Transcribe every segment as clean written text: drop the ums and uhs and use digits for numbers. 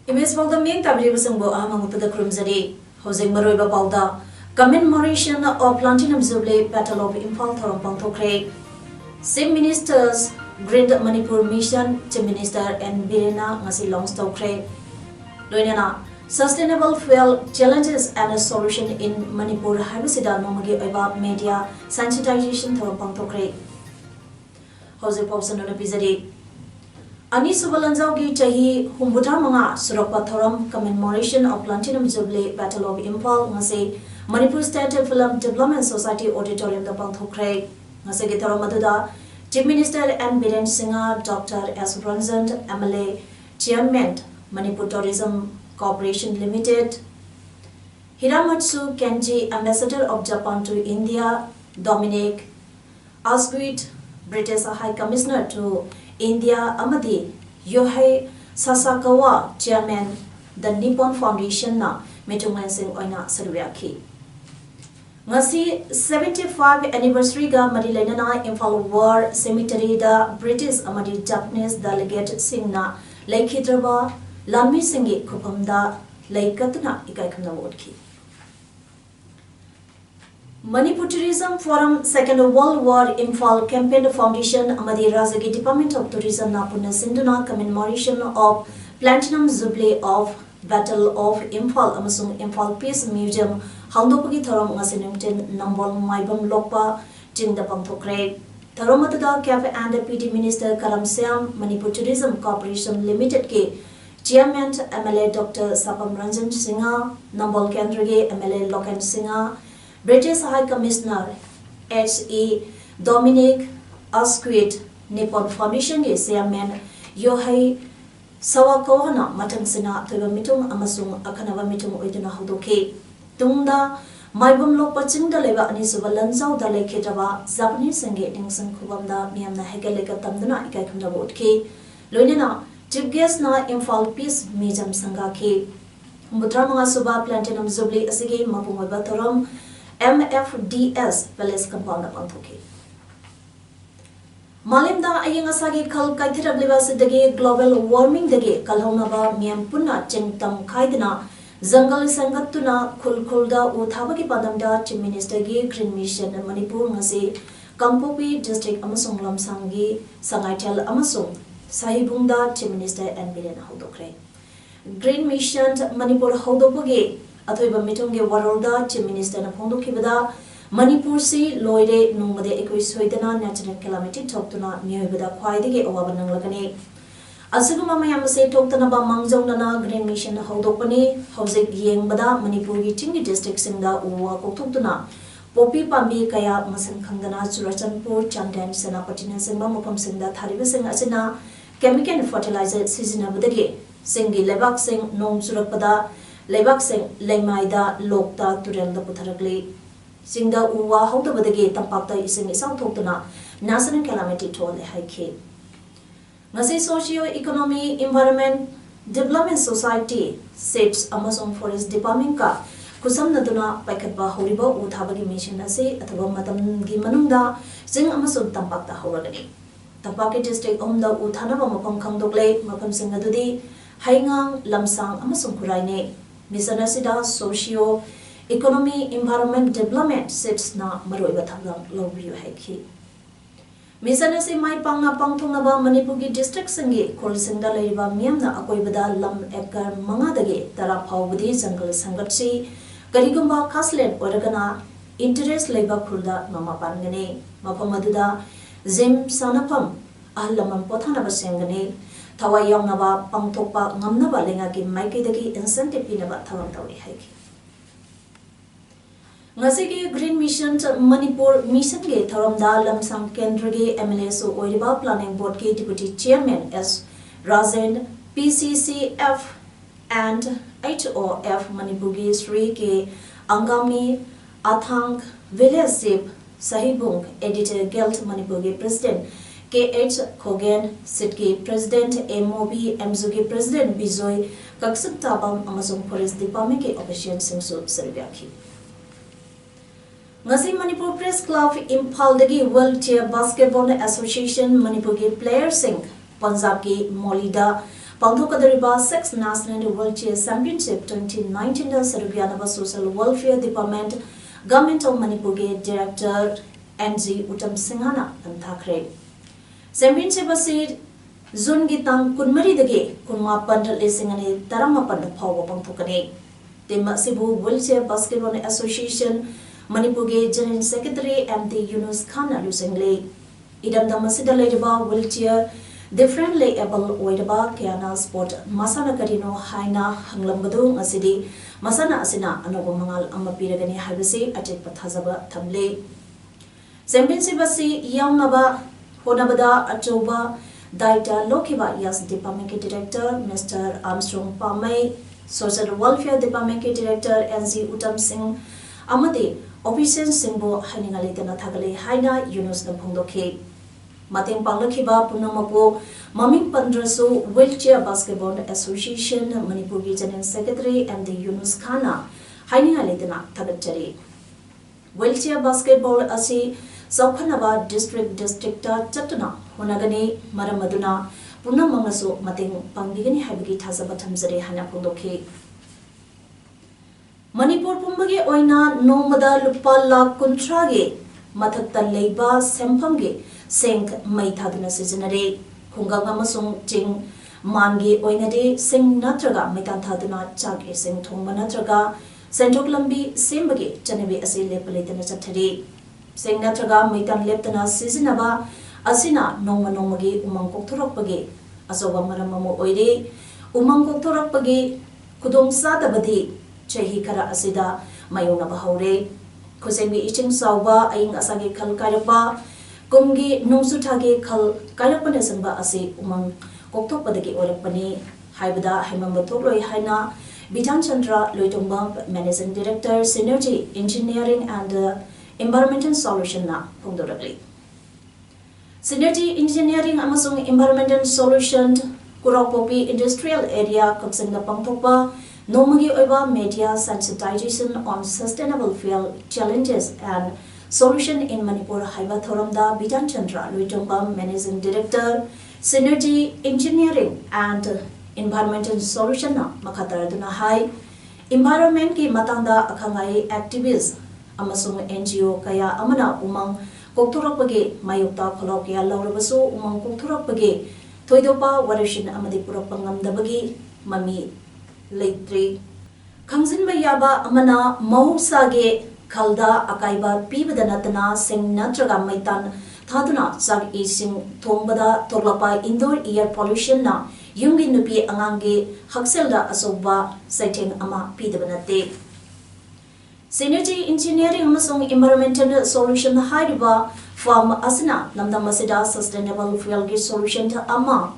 Image for the main Tabrisumbo among the Crumsadi, Jose Maroiba Pauda, commemoration of Platinum Jubilee Battle of Imphal Thoropantokre, Same Ministers, Grand Manipur Mission, Chief Minister and Birena Ngasi Longstokre, Loinana, Sustainable Fuel Challenges and a Solution in Manipur, Habisida Nomagi Oba Media, Sensitization Thoropantokre, Jose Pausan on a Pizadi. Ani Subalanzaugi Chahi Humbutar Manga Surakpa Thoram commemoration of Platinum Jubilee Battle of Imphal Ngase Manipur State Film Development Society Auditorium the Panthokre Ngase Gitaram Maduda Chief Minister and Biren Singha Dr. S. Ranjan MLA Chairman Manipur Tourism Corporation Limited Hiramatsu Kenji Ambassador of Japan to India Dominic Asquith British High Commissioner to India Amadi Yohei Sasakawa Chairman the Nippon Foundation na Metunglansing Oina Saruyaki Ngasi 75 anniversary ga Marilainana Imphal War Cemetery da British Amadi Japanese delegate Singna Laikhidraba Lami Singi Kupamda Laikatuna Ikaikamna Wodki Manipur Tourism Forum Second World War Imphal Campaign Foundation Amadi Rajagi Department of Tourism Napuna Sinduna commemoration of Platinum Jubilee of Battle of Imphal Amasung Imphal Peace Museum Hangdopagi Thoram Ngasinimten Nambol Maibam Lokpa Jingda Pangthokre Tharomatada Cafe and PD Minister Kalam Siam Manipur Tourism Corporation Limited ke Chairman MLA Dr. Sapam Ranjan Singha Nambol Kendrage MLA Loken Singha British High Commissioner H.E. Dominic Asquith Nippon Foundation ge Chairman Yohei Sawakawana Matangsina Tuba Mitung Amasung Akanava Mitung Oiduna Hodoke Tungda Maibum Lokpa Chingda Leva Anisuba Lanzau da Leketaba Japanese Sange Ningsang Kubamda Miamna Hegaleka Tamdana Ikaikumda Wodke Loinina Chief Guest na Imphal Peace Museum Sangake Mutramanga Suba Platinum Jubilee Asigi Mapungoba Thoram MFDS Palace Compound Panthoki Malimda Ayangasagi Kal Kaithirabliba Sidagi Global Warming Dagi Kalhonaba Miam Puna Chingtam Kaidana Zangal Sangatuna Kulkulda Uthabaki Padamda Chief Minister Gi Green Mission Manipur Ngasi Kampopi District Amasung Lamsangi Sangaitel Amasung Sahibungda Chief Minister and Birena Hodokre Green Mission Manipur Hodopagi Athoiba Mitunge Warolda Chief Minister na Phondokibada Manipur si loire nungmade ekoi soidana natural calamity thoptuna mioibada khwaidagi awaba nanglagani asuguma mayam se thoptana ba mangjongna Green Mission hodopani hojik yengbada Manipur gi Chingi district singda uwa kokthoptuna popi pambi kaya masang khangdana Churachandpur Chandan Senapatina singba mopam singda thariba sing asina chemical fertilizer sizinabadagi singi lebak sing nong surakpada Lebak Sing Laimaida Lokta Turelda Putharakli Singda Uwa Hodabadagi Tampakta Ising Isang Toktuna National Calamity Toll Haike Ngasi Socio Economy Environment Development Society SEPS Amazon Forest Department ka Kusam Naduna Paikatba Horiba Uthabagi Mission Nasi Ataba Matam Gimanunda Sing Amazon Tampakta Horagani Tampaki District Omda Uthanaba Mapam Kangdogle Mapam Singadudi Haingang Lamsang Amazon Kuraine Mission Asida Socio Economy Environment Development SEPS na Maroiba Thablang Lobrio Haiki Mission Asi Mai Pangna Pangthongnaba Manipugi District Singi Kolsingda Leiba Miamna Akoibada Lam Ekar Mangadagi Tara Phawbudi Jungle Sangatsi Karigumba Kaslen Oragana Interest Leiba Khulda Mama Pangane Mapamaduda Zim Sanapam Ahlaman Pothanaba Sengane Thawai Yawnaba Pangthokpa Ngamnaba Lengaki Maikidagi Incentive Pinaba Thawam Tawi Haiki Ngasigi Green Mission Manipur Mission Ge Tharamda Lamsang Kendrage MLA so Oiriba Planning Board Ke Deputy Chairman S. Rajan PCCF and HOF Manipuri Sri K. Angami Athang Village Sip Sahibung Editor Guild Manipuri President KH Kogen Sitki President MOB Mzugi President Bizoy Kaksuk Tabam Amazon Police Department ke official Singsu Serbiaki. Ngasi Manipur Press Club Impal Dagi World Tier Basketball Association Manipur ki Player Singh Punjab ki Molida Pangthokadariba 6 National World Chess Championship 2019 da Serbia Social Welfare Department Government of Manipur ke Director NG Uttam Singhana Anthakre. Championship asi June gi tang kunmari dagi kunma pandal lesingani tarama pand phawa pangthokani. Tema sibu Wheelchair Basketball Association Manipur ke General Secretary MD Yunus Khan alusingle. Idam damasida lediba wheelchair differently able oidaba kiana sport masana karino haina hanglambadu asidi masana asina anogo mangal amma piragani habisi ajet pathazaba thamle. Championship asi yawnaba honabada achoba daita lokiba yas department ke director Mr. Armstrong Pamai, Social Welfare Department ke director NG Uttam Singh amade official singbo haningali tana thagale haina Yunus na phongdokhe. Mateng Panglakiba Punamapo Maming Pandrasu Wheelchair Basketball Association Manipur General Secretary MD Yunus Khana Hainialitana Tagatari. Wheelchair Basketball Asi Saukhanaba District Chatuna Honagani Maramaduna Punamangasu Mateng Pangigani Habigi Tazabatamzare Hanapundoke. Manipur Pumbagi Oina Nomada Lupa La Kuntrage Mathakta Leiba Sempamge Sink Maithaduna Seasonary, Kungamasung Ting Mangi Oinade, Sing Natraga, Maitanthaduna, Chaki, Sing Tumba Natraga, Sentoklambi, Simbagi, Janevi Asi Lepalitana Satari, Sing Natraga, Maitan Leptana Seasonaba, Asina, Noma Nomagi, Umangkoktorapagi, Asoba Maramamu Oide, Umangkoktorapagi, Kudong Sadabadi, Chehi Kara Asida, Mayona Bahaure, Kusengi Iching Sauba, Aing Asagi Kalkarapa, Kumgi Nungsutagi Kal Kairapane Samba Asi Umang Koktopadagi Orapani, Haibada Hemambatoloi Haina, Bitan Chandra Loitongbang, Managing Director, Synergy Engineering and Environmental Solution na Pondoragli. Synergy Engineering Amasung Environmental Solution, Kurapopi Industrial Area, Kapsanga Pangtopa, Nomagi Oiba Media Sensitization on Sustainable Fuel Challenges and Solution in Manipur Haiba Thoramda Bidan Chandra Luitongbam Managing Director Synergy Engineering and Environmental Solution na Makataraduna Hai Environment ki Matanda Akangai Activists Amasung NGO Kaya Amana Umang Koktorapage Mayukta Kolokia Laurabasu Umang Koktorapage Toidopa Warishin Amadipura Pangam Dabagi Mami Leitri Kangzin Bayaba Amana Mahusage Kalda Akaiba Pibadanatana Sing Natraga Maitan Taduna Sag Ising Tombada Torlapa Indoor Air Pollution na Yungi Nupi Angangi Hakselda Asoba Saiting Ama Pidabanate Synergy Engineering Amasung Environmental Solution Haiba Farm Asina Namdamasida Sustainable Fuel Solution to Ama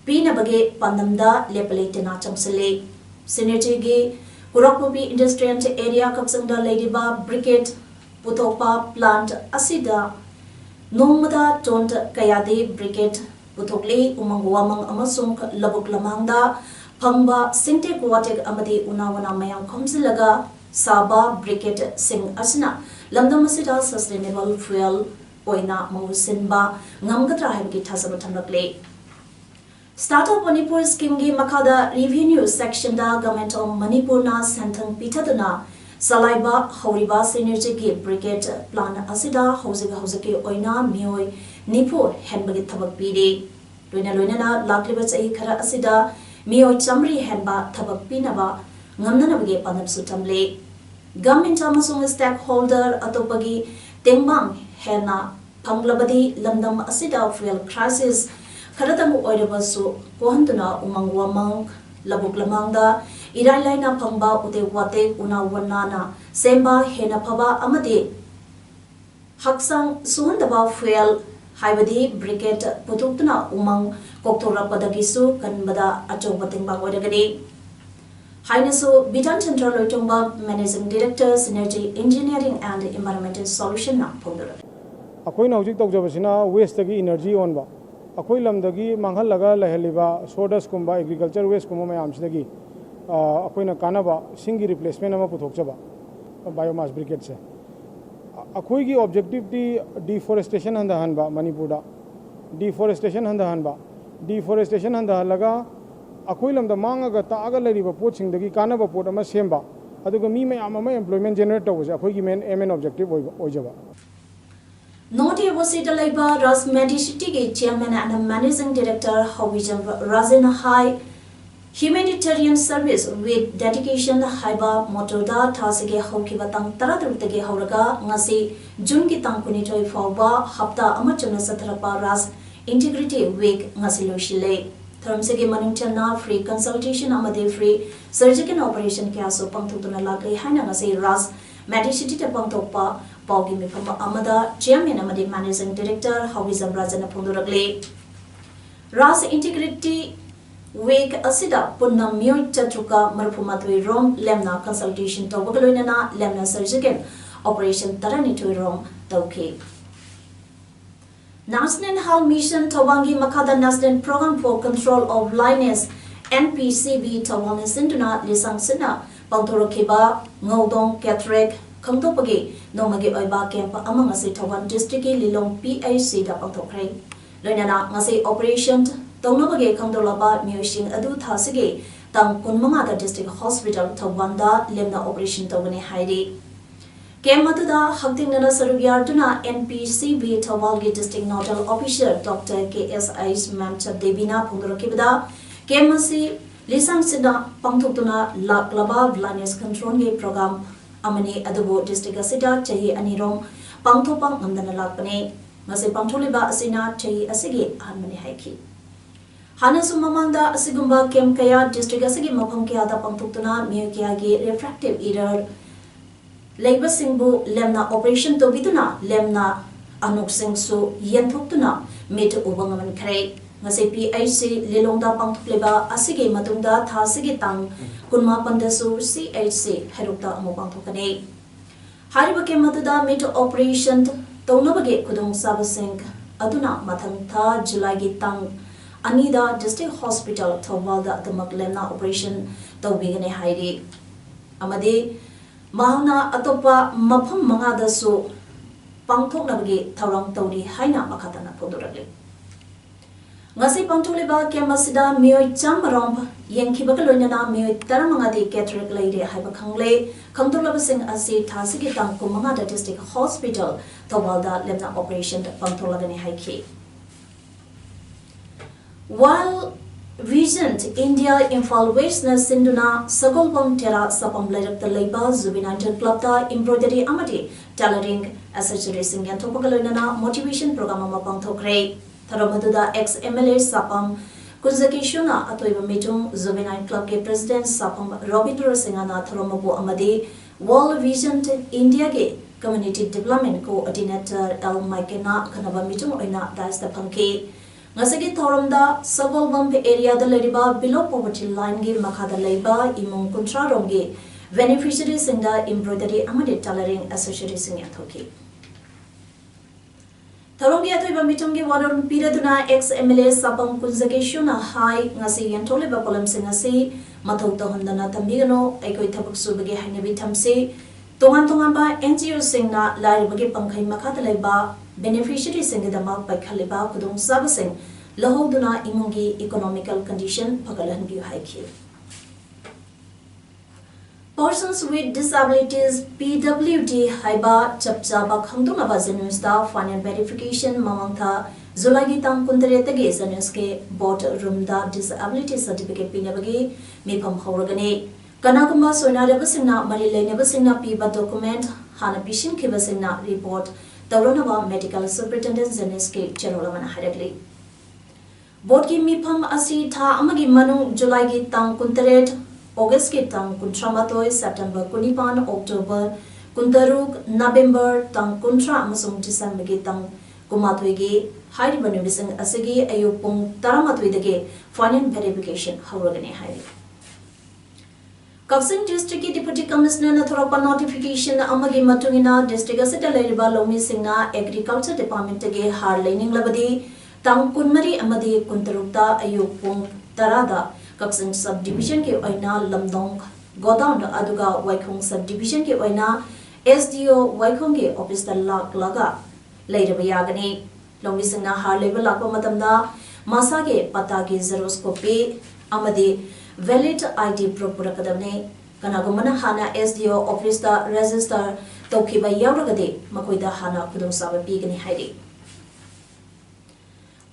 Pinabage Pandamda Lepalitana Chamsele Synergy Gi Kurakpopi Industrial Area Kapsangda Ladyba Briquette Putopa Plant Asida Nomada Tont Kayade Briquette Putokli Umangwamang Amasung Labuk Lamangda Pamba Sinte Kuatek Amadi Unawana Mayang Komsilaga Saba Briquette Sing Asina Lamdamasida Sustainable Fuel Oina Mausinba Ngamgatra Hamki Tasabatamrakle Startup Manipur Scheme Gi Makada Revenue Section da Government of Manipur na Santang Pitadana Salaiba Horiba Synergy Gi Brigade Plan Asida Hosiga Hosaki Oina Mioi Nipo Henbagi Tabak Pidi Luina Lakliba Sahi Kara Asida Mioi Chamri Henba Tabak Pinaba Ngamnanabagi Panam Sutamle Government Amasung Stakeholder Atopagi Tengbang Hena Panglabadi Lamdam Asida Fuel Crisis Karatamu Oidabasu, Kohantuna, Umangwamang, Labuklamanga, Irailina Pamba, Ute Wate, Una Wanana, Semba, Hena Paba, Amade, Haksang, Suhandaba Fuel, Haibadi, Brigade, Pututuna, Umang, Koktora Padagisu, Kanbada, Achobating Bagwadagadi. हाइनसो Bidhan Chandra Loitongba managing director Synergy Engineering and Environmental Solution ना founder अखोइना हौजिक तौजबसिना waste की energy ओनबा अखोइ लमदगी मांगहलगा लहलिबा सोडस कुंबा agriculture waste कुंबा मयामसिदगी अखोइना कानाबा सिंगी रिप्लेसमेंट अमा पुथोकजबा बायोमास ब्रिकेड से अखोइगी ऑब्जेक्टिव दी डिफोरेस्टेशन हंदहनबा मणिपुरदा डिफोरेस्टेशन हंदहनबा डिफोरेस्टेशन हंदहलगा अखोइ लमदा मांगगा तागा लरिबा पोटसिंगदगी कानाबा पोट अमा सेमबा अदुगा मी मयाम अमा एम्प्लॉयमेंट जनरेट तौबसे अखोइगी मेन एम एन ऑब्जेक्टिव ओइजबा North East Labor Ras Medicity Chairman and Managing Director Hawijam Razin High Humanitarian Service with Dedication Haiba Motoda Tasige Hokiba Tang Taraturtage Horaga Ngasi June ki Tang Kunitoi Fauba Hapta Amachuna Satrapa Ras Integrity Week Ngasilo Shile Thermsege Maningchana free consultation amade free surgical operation Kaso Pangtuna Lagri Hana Ngasi Ras Medicity Pangtopa Paugi Mifamba Amada, Chairman Amadi Managing Director, Hawizam Rajana Punduragle. Ras Integrity Week Asida, Punna Myo Chatruka, Marpumatui Rom, Lemna Consultation Tobagaloinana, Lemna Surgical Operation Taranitui Rom, Tauke. National Health Mission Tawangi Makada National Program for Control of Blindness, NPCB Tawangi Sinduna, Lisang Sina, Pantorokiba, Ngodong, Cataract, Kangtopagi, Nomagi Oiba Camp among us Tawan District Lilong PHC da Pantokre. Loinana Masi Operation Tonobagi Kangdolaba Musing Adu Tasigi, Tang Kunmanga District Hospital Tawanda Lemna Operation Tawani Heidi. Kematuda Haktinana Sarugiarduna NPCB Tawalgi District Nodal Officer Dr. KSI's Mamcha Devina Pundorokibda, Kemasi Lisang Sina Pangtutuna Laklaba Blindness Control Program. Amani Adubo District Asida Chahi Anirong Pangtopang Namdana Lakpane Masi Pangtoliba Asina Chahi Asigi Hanmani Haiki Hanasu Mamanda Asigumba Kem Kaya District Asigi Mapam Kiada Pangtutuna Miyukiagi Refractive Error Labor Singbu Lemna Operation Tobituna Lemna Anuk Singsu Yentuktuna Mid Ubangaman Kare Masi PHC Lilongda Pangtopleba Asigi Matunda Thasigi Tang Kunma Pandasu CHC Herukta Amopangtokane Haribake Matuda Mid Operation Tonabage Kudung Sabasing Aduna Matanta July Tang Anida District Hospital Tawalda the Maklemna Operation Tobigane Haidi Amade Mahana Atopa Mapam Mangada So Pangtok Nabage Taurang Todi Haina Makatana Podorale Ngasi Pangtoliba Kemasida Mioy Chambarom Yankibakaloinana Mioy Taramangadi Cataract Lady Hybakangle Kangtolaba Sing Asi Tasigi Tang Kumangada District Hospital Tawalda Lemna Operation Pangtolagani Haiki. While Vision India Imphal West na Sinduna Sagolbom Tera Sapam Lerap the Labor Zubinator Club da Embroidery Amati Tailoring Accessories in Yantopakaloinana Motivation Program Pangtokre Tharamaduda ex-MLA Sapam Kunzakishuna Atoiba Mitung Zubenine Club ke President Sapam Robert Singana Tharamabu Amadi World Vision India ke Community Development Coordinator El Maikena Kanaba Mitung Oina Dasta Panke Ngasagi Thoramda Sagolbam area the Leriba below poverty line ge Makada Leba Imung Kuntra Romge Beneficiaries in the Embroidery Amadi Tailoring Associates in Yathoki Tharongi Atoiba Mitungi Waron Piraduna ex-MLA Sapam Kunzakishuna High Ngasi Yantoliba Polam Singasi Matauta Hundana Tambigano Ekoi Tabuk Subagi Hanabi Tamsi Tongan Tongamba NGO Singna Laribagi Pangkai Makataleba Beneficiary Singidama by Kaliba Kudung Sabasing Lahoduna Imungi Economical Condition Pagalan View Haiki Persons with Disabilities PWD Haiba Chapchaba Khamdunaba Zenusta Final Verification Mamangtha Zulagi Tang Kuntaretagi Zenuske Board Rumda Disability Certificate Pinabagi Mipam Horagane Kanaguma Sonarabasina Marile Nebasina Piba document Hana Pishin Kibasina report Tauranaba Medical Superintendent Zenuske Cherolaman Hadagli Board Ki Mipam Asi Tha Amagi Manu Julagi Tang Kuntaret August ke tang kuntramatoi September kunipan October kuntaruk November tang kuntra amasung December ke tang kumatoi ge hairiba numising asigi ayupung taramatoi dage final verification hauragane hairi Kaksin District ki Deputy Commissioner na thorokpa notification amagi matungina district asita leiriba lomi singna Agriculture Department ge har lening labadi tang kunmari amadi kuntarukta ayuk pung tarada Kaksin Subdivision ke oina Lamdong Godown aduga Waikhong Subdivision ke oina SDO Waikhong ge office da laga leiriba yagani lomi singna har leiba lakpa matamda masa ge pata ge xeroscopy amadi valid ID proof purakadamne kanagumana hana SDO office da register tawkiba yauragade makoida hana khudungsaba pigani haidi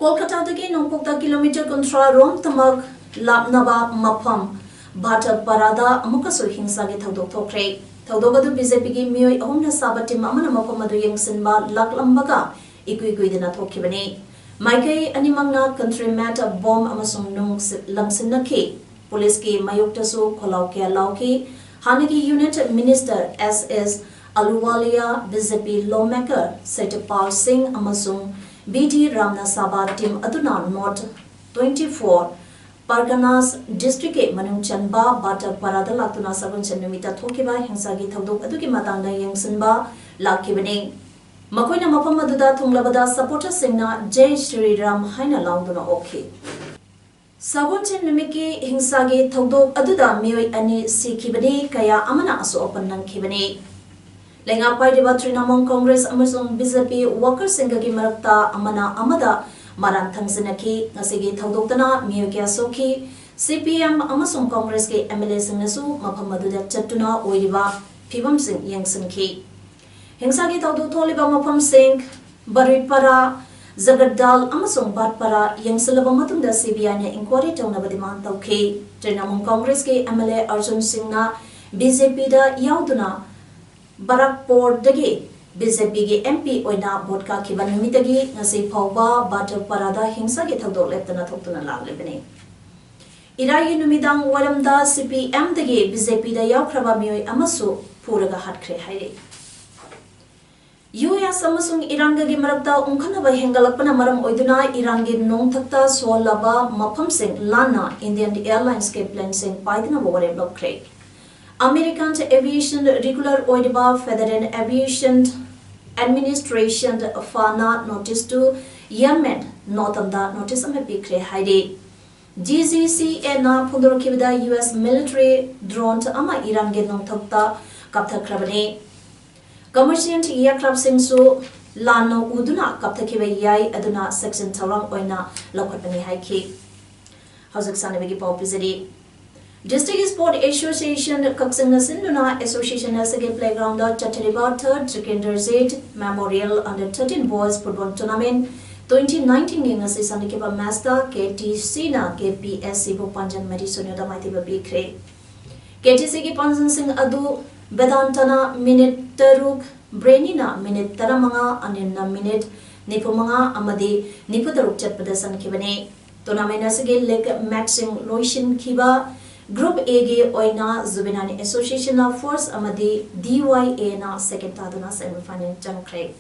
Kolkata dagi nongpokta kilometer kontra rom tamag lapnaba mapam bhata parada amukasu hingsa ge thodok thokre thodogadu BJP gi mioi ahumna sabati mamana mapam adu yengsinba laklambaga ikuikuidena thokibani maikai animangna country mat bomb amasung nung lamsinaki Police ki mayukta su kholaw ke lauki hanagi unit minister SS Aluwalia BJP lawmaker Setpal Singh amasung BD Ramna Sabha team aduna North 24 Parganas district ke manung chanba bata parada latuna sabun chanumita thokiba hingsagi thodok adugi matangda yengsinba lakibani makoina mapam aduda thunglabada supporter singna Jai Shri Ram haina lauduna okhi Sagunchen numiki hingsagi thodok aduda mioi ani sikhibani kaya amana asu open nankibani lenga paidiba Trinamool Congress amasung BJP workers singagi marakta amana amada maran thangsinaki ngasigi thodokdana mioi kya soki CPM amasung Congress ke MLA singnasu mafam aduda chattuna oiriba phibam sing yengsinki hingsagi thodok tholiba mafam sing Baritpara Zagadal amasung Batpara yengsilaba matungda CBI ne inquiry tawna badiman tawki Trinamool Congress ke MLA Arjun Singh na BJP da yauduna Barakpur dagi BJP ge MP oina votka khiban numitagi ngasi phawba Batpara da hingsa ge thodok leptana thoktuna laglebani Irai numidang waramda CPM dagi BJP da yaukraba mioi amasu puraga hatkre haire US amasung Iran gi marakta ungkhanaba hengalakpana maram oiduna Iran gi nongthakta solaba mafam sing lana Indian Airlines ke plane sing paidna bore blokre American Aviation Regular oidiba Federal Aviation Administration fana notice to Yemen notamda notice ame pikre haide GCCA na phundorokibda US military drone ama Iran gi nongthakta kapthakrabani Commercial aircraft singsu lano uduna kapthakiba yai aduna section tharang oina lokhatani haiki Hausak sanabegi pau pizari District Sport Association Kaksin Sinduna Association Asage Playground Chattariba 3rd Secondary Zed Memorial Under 13 Boys Football Tournament 2019 ngasi sanikiba master KTC na KPSC bo Panjan Madison da maitiba bikre KTC ki Panjan Singh adu Vedantana minute taruk Brainina minute taramanga anina minute nipumanga amadi niputaruk chatpadasan kibane tournament asige leg matching loishin kiba group A ge oina Zubinani Association of Force amadi DYA na second taduna semi final jamkre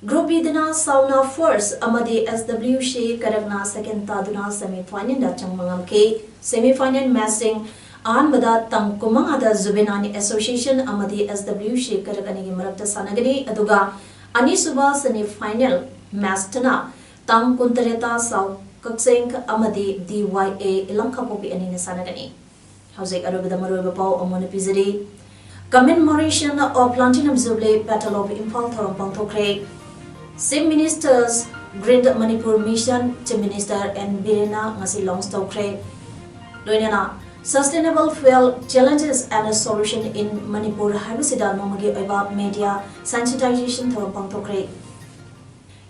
group B dina Sauna Force amadi SW she karagna second taduna semi final da changmangam ke semi final matching Anbada Tangkumangada Zubinani Association Amadi SW Shekaragani Marakta Sanagani Aduga Anisuba semi final Mastana Tang Kuntareta South Kakseng Amadi DYA Ilamkapopi Anina Sanagani Housing Arabada Marubapau Omona Pizari Commemoration of Platinum Jubilee Battle of Impal Thorampang Tokre Same Ministers Grand Manipur Mission Chief Minister and Birena Ngasi Longstokre Loinana Sustainable fuel challenges and a solution in Manipur Habisida Nomagi Oiba media sensitization Thorampang Tokre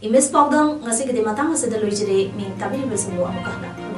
Imis Pogdang Ngasi Matang Sida Luijere Ming Tabiri Besamu Amukahna